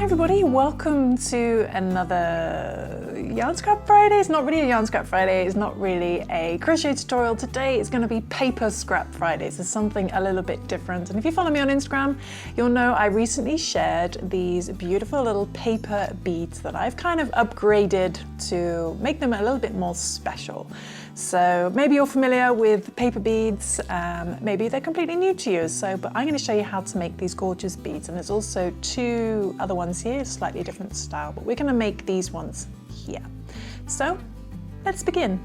Everybody, welcome to another Yarn Scrap Friday. It's not really a Yarn Scrap Friday, it's not really a crochet tutorial. Today it's going to be Paper Scrap Fridays. It's something a little bit different. And if you follow me on Instagram, you'll know I recently shared these beautiful little paper beads that I've kind of upgraded to make them a little bit more special. So maybe you're familiar with paper beads, maybe they're completely new to you. But I'm going to show you how to make these gorgeous beads. And there's also two other ones here, slightly different style, but we're going to make these ones here. So let's begin.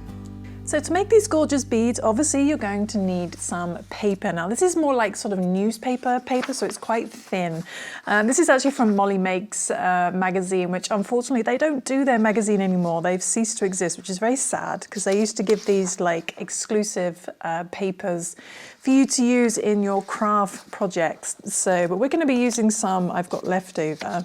So to make these gorgeous beads, obviously you're going to need some paper. Now this is more like sort of newspaper paper, so it's quite thin. This is actually from Molly Makes magazine, which unfortunately they don't do their magazine anymore. They've ceased to exist, which is very sad because they used to give these like exclusive papers for you to use in your craft projects. But we're going to be using some I've got left over.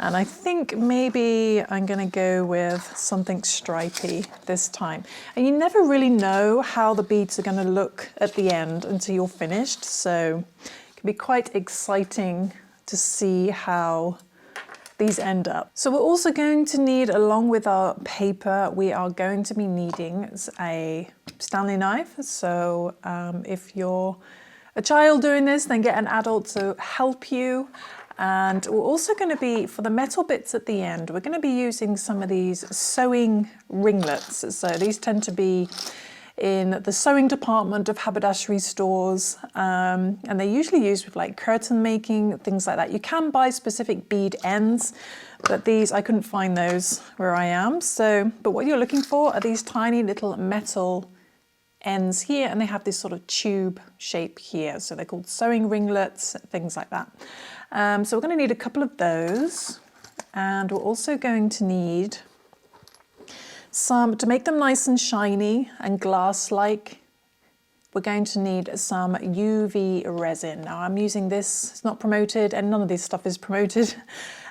And I think maybe I'm going to go with something stripy this time. And you never really know how the beads are going to look at the end until you're finished. So it can be quite exciting to see how these end up. So we're also going to need, along with our paper, we are going to be needing a Stanley knife. So if you're a child doing this, then get an adult to help you. And we're also going to be, for the metal bits at the end, we're going to be using some of these sewing ringlets. So these tend to be in the sewing department of haberdashery stores, and they're usually used with like curtain making, things like that. You can buy specific bead ends, but these, I couldn't find those where I am. But what you're looking for are these tiny little metal ends here, and they have this sort of tube shape here. So they're called sewing ringlets, things like that. So we're going to need a couple of those, and we're also going to need some, to make them nice and shiny and glass-like, we're going to need some UV resin. Now I'm using this, it's not promoted, and none of this stuff is promoted.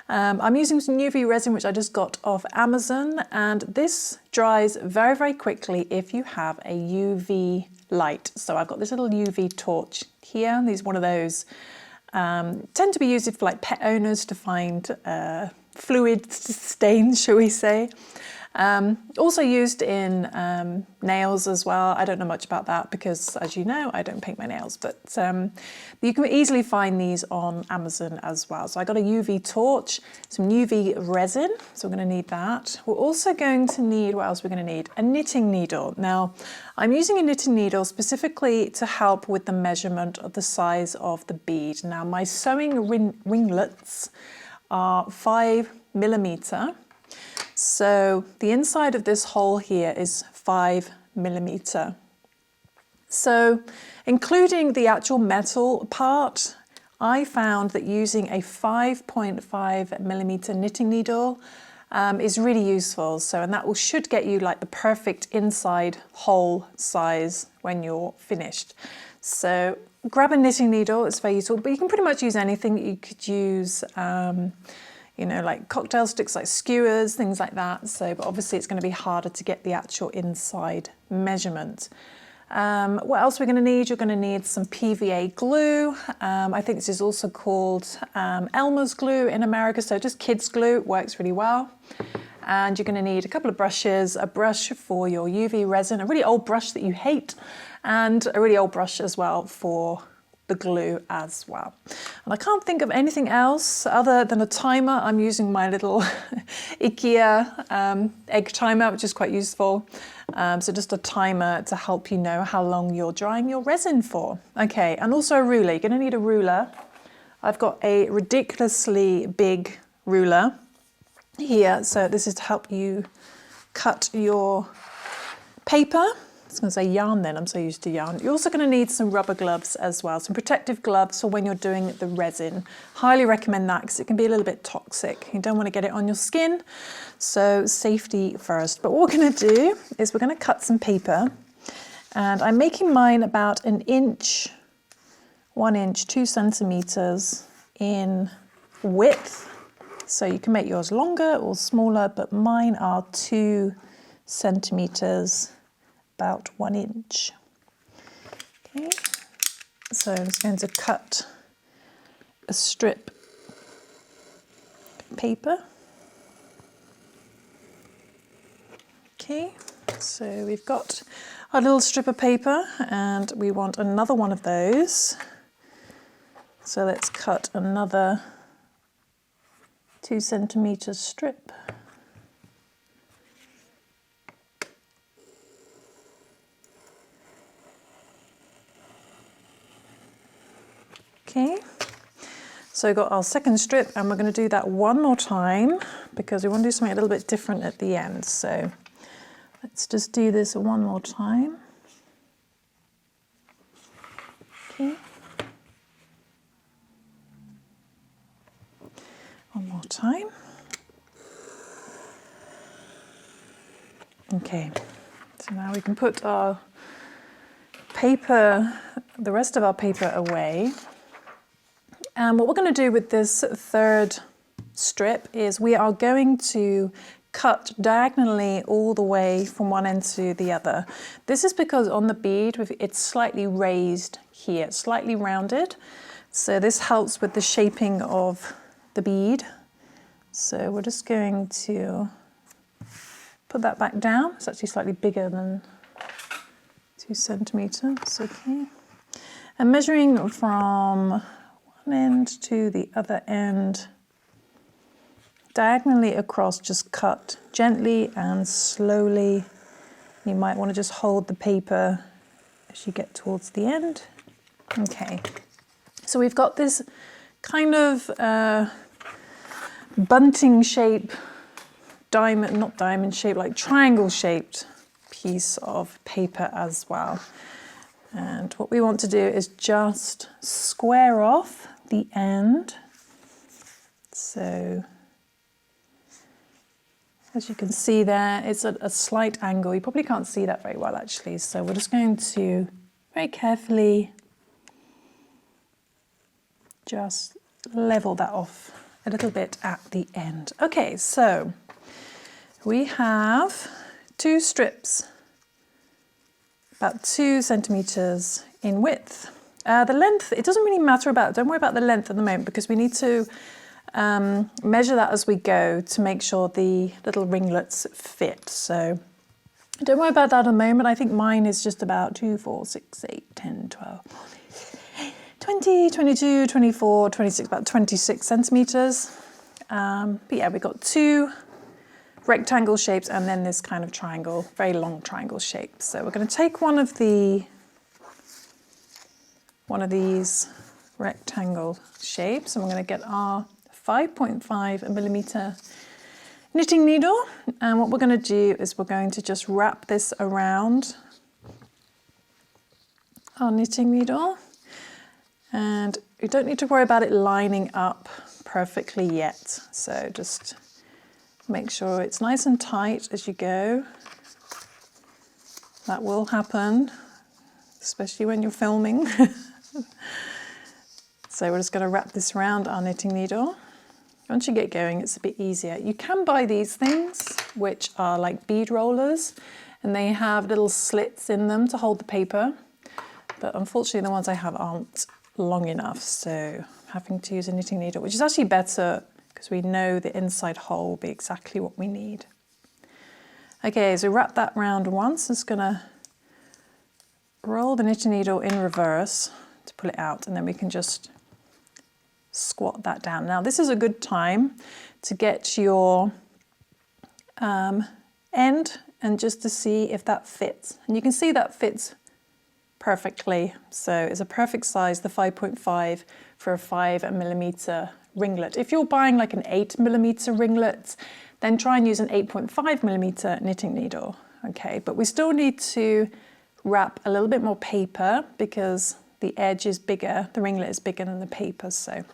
I'm using some UV resin which I just got off Amazon, and this dries very, very quickly if you have a UV light. So I've got this little UV torch here. These are one of those, tend to be used for like pet owners to find fluid stains, shall we say. Also used in nails as well. I don't know much about that because, as you know, I don't paint my nails, but you can easily find these on Amazon as well. So I got a UV torch, some UV resin, so we're going to need that. We're also going to need, what else we're going to need? A knitting needle. Now, I'm using a knitting needle specifically to help with the measurement of the size of the bead. Now, my sewing ringlets are 5mm. So the inside of this hole here is 5mm. So including the actual metal part, I found that using a 5.5mm knitting needle is really useful. And that should get you like the perfect inside hole size when you're finished. So grab a knitting needle, it's very useful, but you can pretty much use anything. You could use you know, like cocktail sticks, like skewers, things like that. But obviously it's going to be harder to get the actual inside measurement. What else we're going to need? You're going to need some PVA glue. I think this is also called Elmer's glue in America. So just kids glue, it works really well. And you're going to need a couple of brushes, a brush for your UV resin, a really old brush that you hate, and a really old brush as well for the glue as well. And I can't think of anything else other than a timer. I'm using my little IKEA egg timer, which is quite useful. So just a timer to help you know how long you're drying your resin for. Okay, and also a ruler. You're gonna need a ruler. I've got a ridiculously big ruler here. So this is to help you cut your paper. I was going to say yarn then, I'm so used to yarn. You're also going to need some rubber gloves as well, some protective gloves for when you're doing the resin. Highly recommend that because it can be a little bit toxic. You don't want to get it on your skin, so safety first. But what we're going to do is we're going to cut some paper, and I'm making mine about 1 inch, 1 inch, 2 centimeters in width. So you can make yours longer or smaller, but mine are 2 centimeters, about 1 inch. Okay, so I'm just going to cut a strip of paper. Okay, so we've got our little strip of paper and we want another one of those. So let's cut another 2 centimeter strip. Okay, so we've got our second strip and we're going to do that one more time because we want to do something a little bit different at the end. So let's just do this one more time. Okay. One more time. Okay, so now we can put our paper, the rest of our paper away. And what we're going to do with this third strip is we are going to cut diagonally all the way from one end to the other. This is because on the bead it's slightly raised here, slightly rounded. So this helps with the shaping of the bead. So we're just going to put that back down. It's actually slightly bigger than 2 centimeters, okay. And measuring from one end to the other end, diagonally across, just cut gently and slowly. You might want to just hold the paper as you get towards the end. Okay, so we've got this kind of bunting shape, not diamond shape, like triangle shaped piece of paper as well. And what we want to do is just square off the end. So as you can see there, it's at a slight angle. You probably can't see that very well actually. So we're just going to very carefully just level that off a little bit at the end. Okay, so we have 2 strips, about 2 centimeters in width. The length, it doesn't really matter don't worry about the length at the moment because we need to measure that as we go to make sure the little ringlets fit. So don't worry about that at the moment. I think mine is just about 2, 4, 6, 8, 10, 12, 20, 22, 24, 26, about 26 centimeters. But yeah, we've got 2 rectangle shapes and then this kind of triangle, very long triangle shape. So we're going to take one of these rectangle shapes and we're going to get our 5.5 millimeter knitting needle, and what we're going to do is we're going to just wrap this around our knitting needle, and you don't need to worry about it lining up perfectly yet, so just make sure it's nice and tight as you go. That will happen, especially when you're filming. So we're just going to wrap this around our knitting needle. Once you get going, it's a bit easier. You can buy these things, which are like bead rollers, and they have little slits in them to hold the paper. But unfortunately, the ones I have aren't long enough, so I'm having to use a knitting needle, which is actually better because we know the inside hole will be exactly what we need. Okay, so wrap that round once. It's going to roll the knitting needle in reverse to pull it out, and then we can just squat that down. Now this is a good time to get your end and just to see if that fits, and you can see that fits perfectly. So it's a perfect size, the 5.5 for a 5 millimeter ringlet. If you're buying like an 8 millimeter ringlet, then try and use an 8.5 millimeter knitting needle. Okay, but we still need to wrap a little bit more paper because the edge is bigger, the ringlet is bigger than the paper. So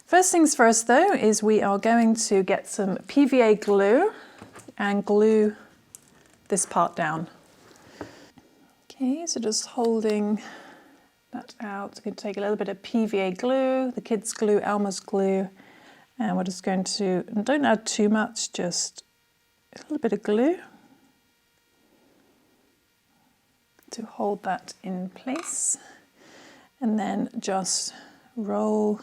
first things first though is we are going to get some PVA glue and glue this part down. Okay, so just holding that out, I'm going to take a little bit of PVA glue, the kids glue, Elmer's glue, and we're just going to, and don't add too much, just a little bit of glue. to hold that in place, and then just roll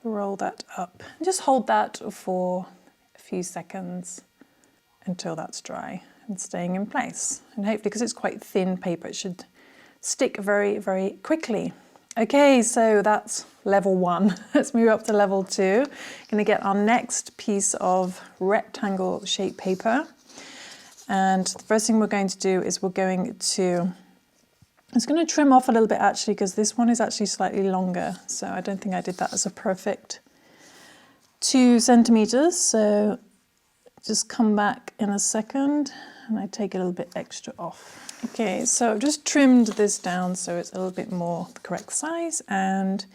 that up. And just hold that for a few seconds until that's dry and staying in place. And hopefully, because it's quite thin paper, it should stick very, very quickly. Okay, so that's level 1. Let's move up to level 2. Gonna get our next piece of rectangle shaped paper. And the first thing we're going to do is I'm just going to trim off a little bit actually, because this one is actually slightly longer. So I don't think I did that as a perfect 2 centimeters. So just come back in a second and I take a little bit extra off. Okay, so I've just trimmed this down so it's a little bit more the correct size, and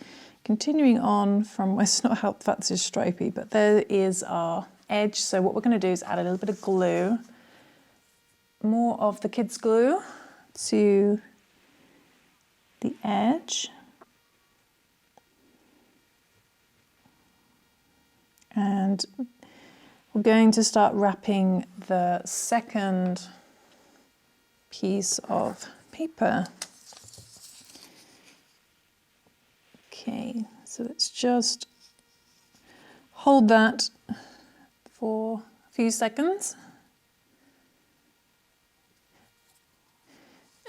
continuing on from, it's not how that is stripy, but there is our edge. So what we're going to do is add a little bit of glue, more of the kids' glue to the edge. And we're going to start wrapping the second piece of paper. Okay, so let's just hold that for a few seconds.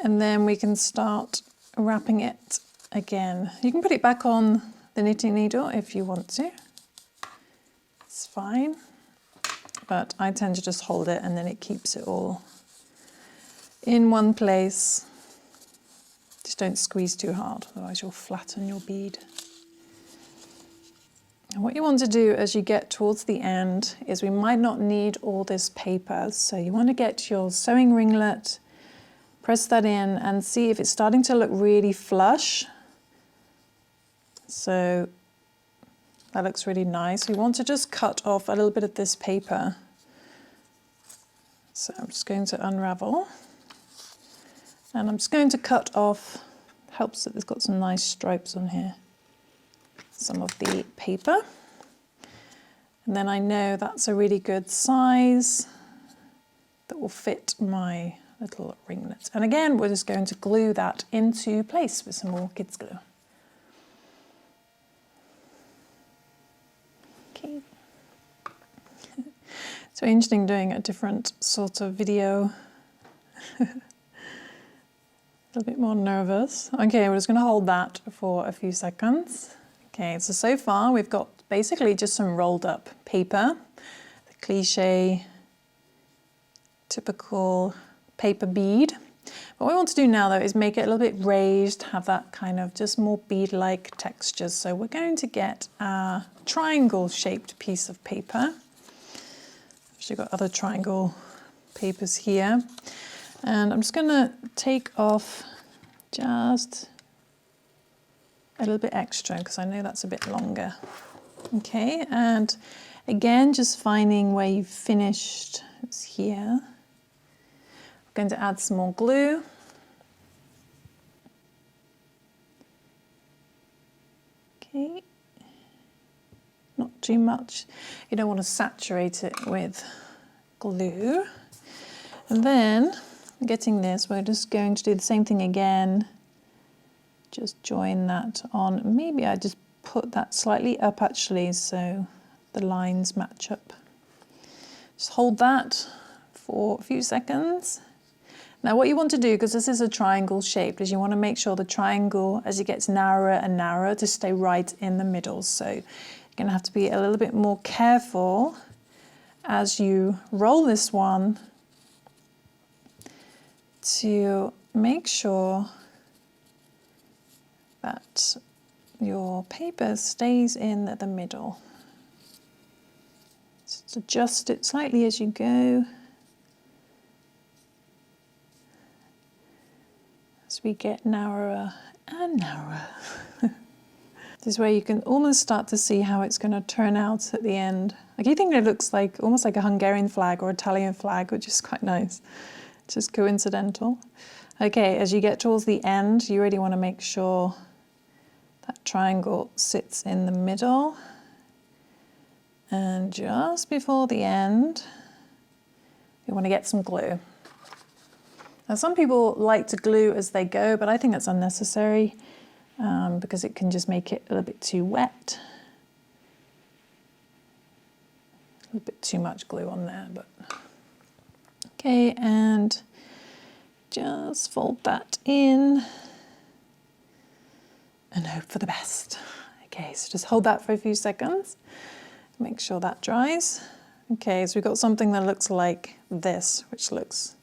And then we can start wrapping it again. You can put it back on the knitting needle if you want to. It's fine. But I tend to just hold it and then it keeps it all in one place. Just don't squeeze too hard, otherwise you'll flatten your bead. And what you want to do as you get towards the end is we might not need all this paper. So you want to get your sewing ringlet, press that in and see if it's starting to look really flush. So that looks really nice. We want to just cut off a little bit of this paper. So I'm just going to unravel. And I'm just going to cut off, helps that it's got some nice stripes on here, some of the paper. And then I know that's a really good size that will fit my little ringlets. And again, we're just going to glue that into place with some more kids' glue. Okay. It's very interesting doing a different sort of video. A little bit more nervous. Okay, we're just going to hold that for a few seconds. Okay, so far we've got basically just some rolled up paper, the cliche, typical paper bead. What we want to do now though is make it a little bit raised, have that kind of just more bead-like texture. So we're going to get a triangle shaped piece of paper. I've actually got other triangle papers here. And I'm just going to take off just a little bit extra because I know that's a bit longer. Okay, and again, just finding where you've finished. It's here. I'm going to add some more glue. Okay, not too much. You don't want to saturate it with glue. And then getting this, we're just going to do the same thing again. Just join that on. Maybe I just put that slightly up actually so the lines match up. Just hold that for a few seconds. Now what you want to do, because this is a triangle shape, is you want to make sure the triangle, as it gets narrower and narrower, to stay right in the middle. So you're going to have to be a little bit more careful as you roll this one to make sure that your paper stays in the middle. Just adjust it slightly as you go. As we get narrower and narrower. This is where you can almost start to see how it's going to turn out at the end. Like you think it looks like almost like a Hungarian flag or Italian flag, which is quite nice. Just coincidental. Okay, as you get towards the end, you really want to make sure that triangle sits in the middle. And just before the end, we want to get some glue. Now some people like to glue as they go, but I think that's unnecessary because it can just make it a little bit too wet. A little bit too much glue on there, but okay, and just fold that in and hope for the best. Okay, so just hold that for a few seconds. Make sure that dries. Okay, so we've got something that looks like this, which looks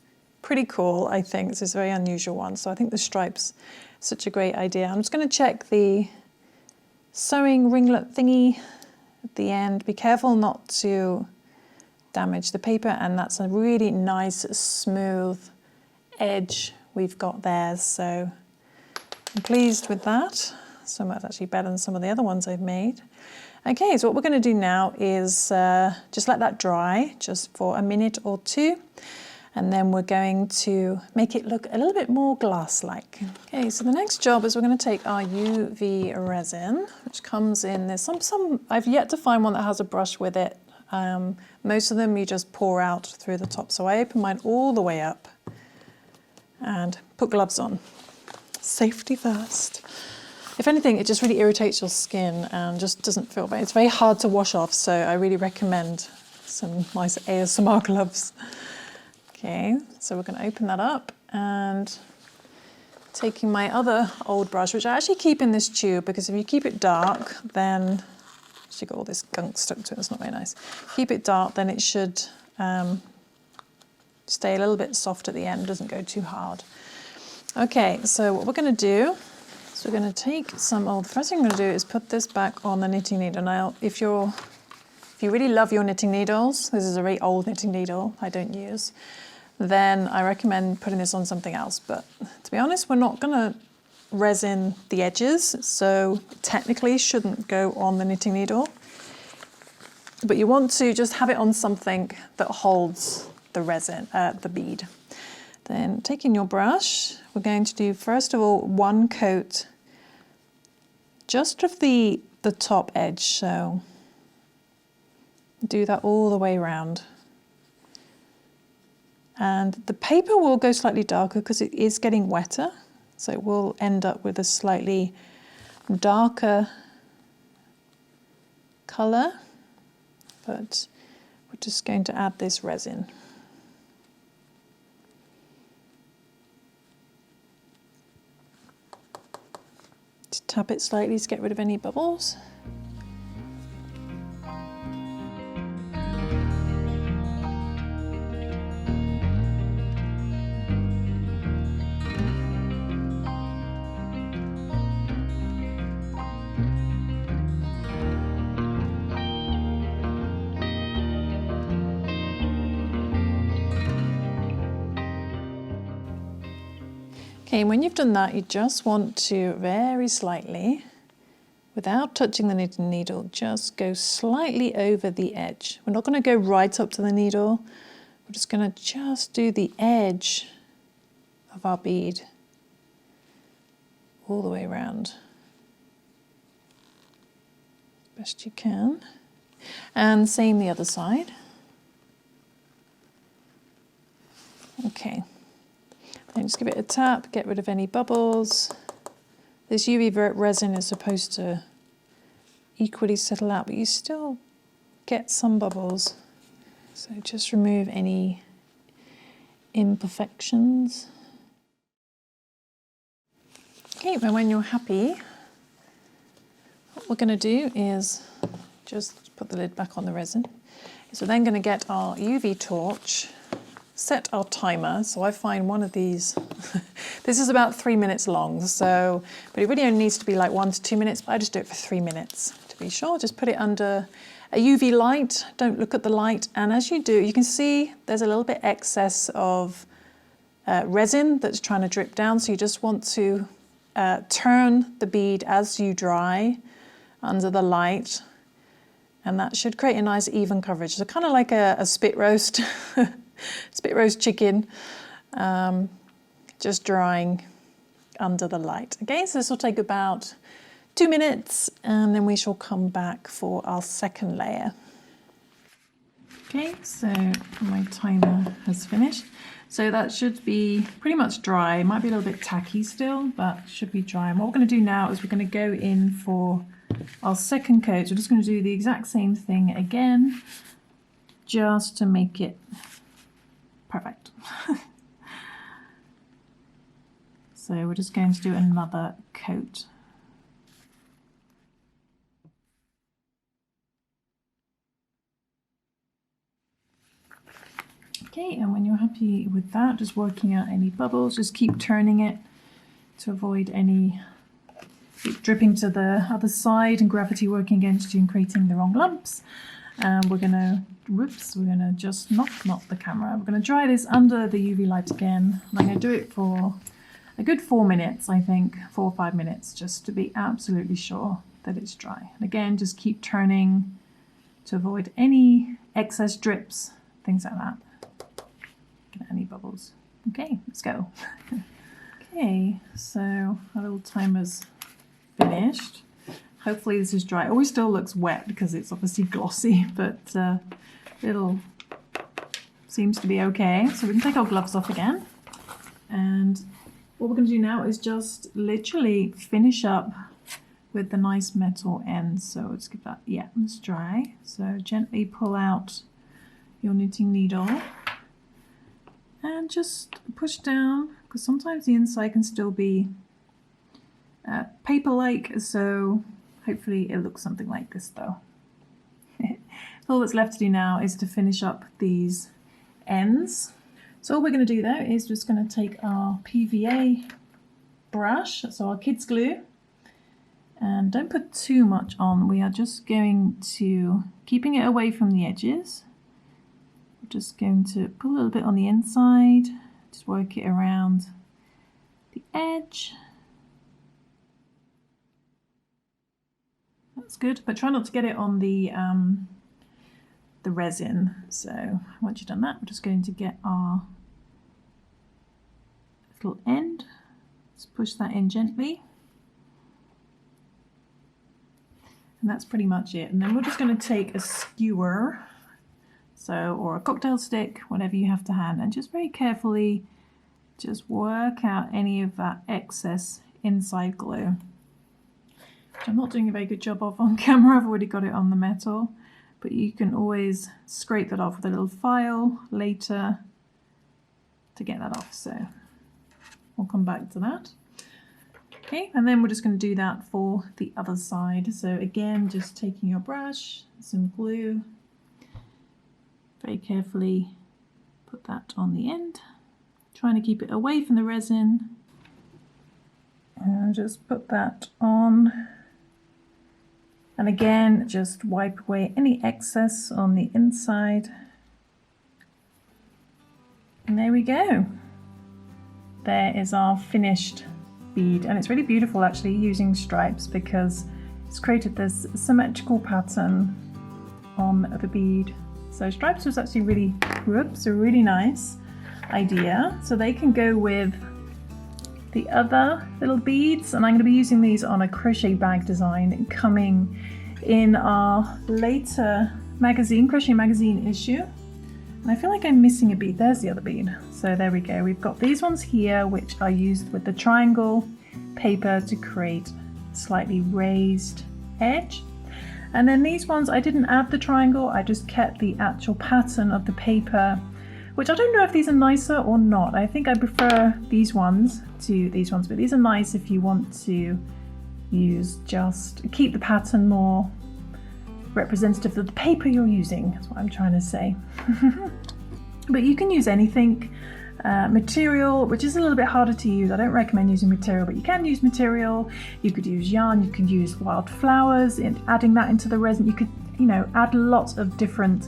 pretty cool, I think. This is a very unusual one, so I think the stripe's such a great idea. I'm just going to check the sewing ringlet thingy at the end. Be careful not to damage the paper, and that's a really nice smooth edge we've got there, so I'm pleased with that. So that's actually better than some of the other ones I've made. Okay, so what we're going to do now is just let that dry just for a minute or two, and then we're going to make it look a little bit more glass-like. Okay, so the next job is we're going to take our UV resin, which comes in, there's some I've yet to find one that has a brush with it. Most of them you just pour out through the top. So I open mine all the way up and put gloves on. Safety first. If anything, it just really irritates your skin and just doesn't feel very, it's very hard to wash off, so I really recommend some nice ASMR gloves. Okay, so we're going to open that up, and taking my other old brush, which I actually keep in this tube, because if you keep it dark, then you've got all this gunk stuck to it, it's not very nice. Keep it dark, then it should stay a little bit soft at the end, doesn't go too hard. Okay, so what we're going to do, so we're going to take some old, the first thing I'm going to do is put this back on the knitting needle. Now, if you really love your knitting needles, this is a very old knitting needle I don't use, then I recommend putting this on something else. But to be honest, we're not going to resin the edges, so technically shouldn't go on the knitting needle. But you want to just have it on something that holds the resin, the bead. Then taking your brush, we're going to do first of all one coat just of the top edge, so do that all the way around. And the paper will go slightly darker because it is getting wetter, so it will end up with a slightly darker colour, but we're just going to add this resin. Just tap it slightly to get rid of any bubbles. Okay, when you've done that, you just want to very slightly, without touching the knitting needle, just go slightly over the edge. We're not going to go right up to the needle. We're just going to just do the edge of our bead all the way around, best you can. And same the other side. Okay. And just give it a tap, get rid of any bubbles. This UV resin is supposed to equally settle out, but you still get some bubbles. So just remove any imperfections. Okay, and when you're happy, what we're going to do is just put the lid back on the resin. So we're then going to get our UV torch, set our timer. So I find one of these, this is about 3 minutes long, so, but it really only needs to be like 1 to 2 minutes, but I just do it for 3 minutes to be sure. Just put it under a UV light, don't look at the light, and as you do, you can see there's a little bit excess of resin that's trying to drip down, so you just want to turn the bead as you dry under the light, and that should create a nice even coverage. So kind of like a spit roast. Spit roast chicken, just drying under the light. Okay, so this will take about 2 minutes, and then we shall come back for our second layer. Okay, so my timer has finished. So that should be pretty much dry. It might be a little bit tacky still, but should be dry. And what we're going to do now is we're going to go in for our second coat. So we're just going to do the exact same thing again, just to make it perfect. So we're just going to do another coat. Okay, and when you're happy with that, just working out any bubbles, just keep turning it to avoid any dripping to the other side and gravity working against you and creating the wrong lumps. And we're gonna just not the camera. We're gonna dry this under the UV light again. And I'm gonna do it for a good 4 minutes, I think, 4 or 5 minutes, just to be absolutely sure that it's dry. And again, just keep turning to avoid any excess drips, things like that. Get any bubbles. Okay, let's go. Okay, so our little timer's finished. Hopefully this is dry. It always still looks wet because it's obviously glossy, but it'll seems to be okay. So we can take our gloves off again. And what we're going to do now is just literally finish up with the nice metal ends. So let's give that, yeah, it's dry. So gently pull out your knitting needle and just push down, because sometimes the inside can still be paper-like, so hopefully it looks something like this though. All that's left to do now is to finish up these ends. So all we're going to do though is just going to take our PVA brush, so our kids glue, and don't put too much on. We are just going to, keeping it away from the edges, we're just going to put a little bit on the inside, just work it around the edge. That's good, but try not to get it on the resin. So once you've done that, we're just going to get our little end. Let's push that in gently. And that's pretty much it. And then we're just going to take a skewer, so, or a cocktail stick, whatever you have to hand, and just very carefully just work out any of that excess inside glue, which I'm not doing a very good job of on camera. I've already got it on the metal, but you can always scrape that off with a little file later to get that off. So we'll come back to that. Okay, and then we're just going to do that for the other side. So again, just taking your brush, some glue, very carefully put that on the end, trying to keep it away from the resin, and just put that on. And again, just wipe away any excess on the inside. And there we go. There is our finished bead. And it's really beautiful actually using stripes, because it's created this symmetrical pattern on the bead. So stripes was actually really, a really nice idea. So they can go with the other little beads, and I'm going to be using these on a crochet bag design coming in our later magazine, crochet magazine issue. And I feel like I'm missing a bead. There's the other bead. So there we go. We've got these ones here, which are used with the triangle paper to create slightly raised edge. And then these ones, I didn't add the triangle, I just kept the actual pattern of the paper, which I don't know if these are nicer or not. I think I prefer these ones to these ones, but these are nice if you want to use, just keep the pattern more representative of the paper you're using. That's what I'm trying to say. But you can use anything. Material, which is a little bit harder to use. I don't recommend using material, but you can use material. You could use yarn, you could use wild flowers, and adding that into the resin. You could, add lots of different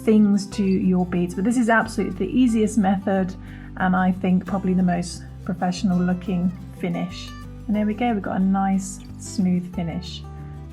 things to your beads, but this is absolutely the easiest method, and I think probably the most professional looking finish. And there we go, we've got a nice smooth finish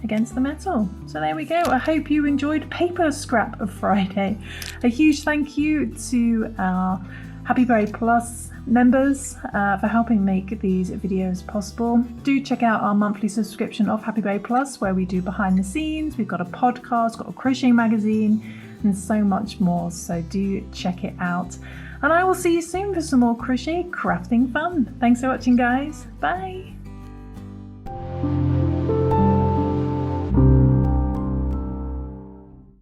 against the metal. So there we go. I hope you enjoyed Paper Scrap of Friday. A huge thank you to our Happy Berry Plus members for helping make these videos possible. Do check out our monthly subscription of Happy Berry Plus, where we do behind the scenes. We've got a podcast, got a crochet magazine, and so much more, so do check it out. And I will see you soon for some more crochet crafting fun. Thanks for watching, guys. Bye.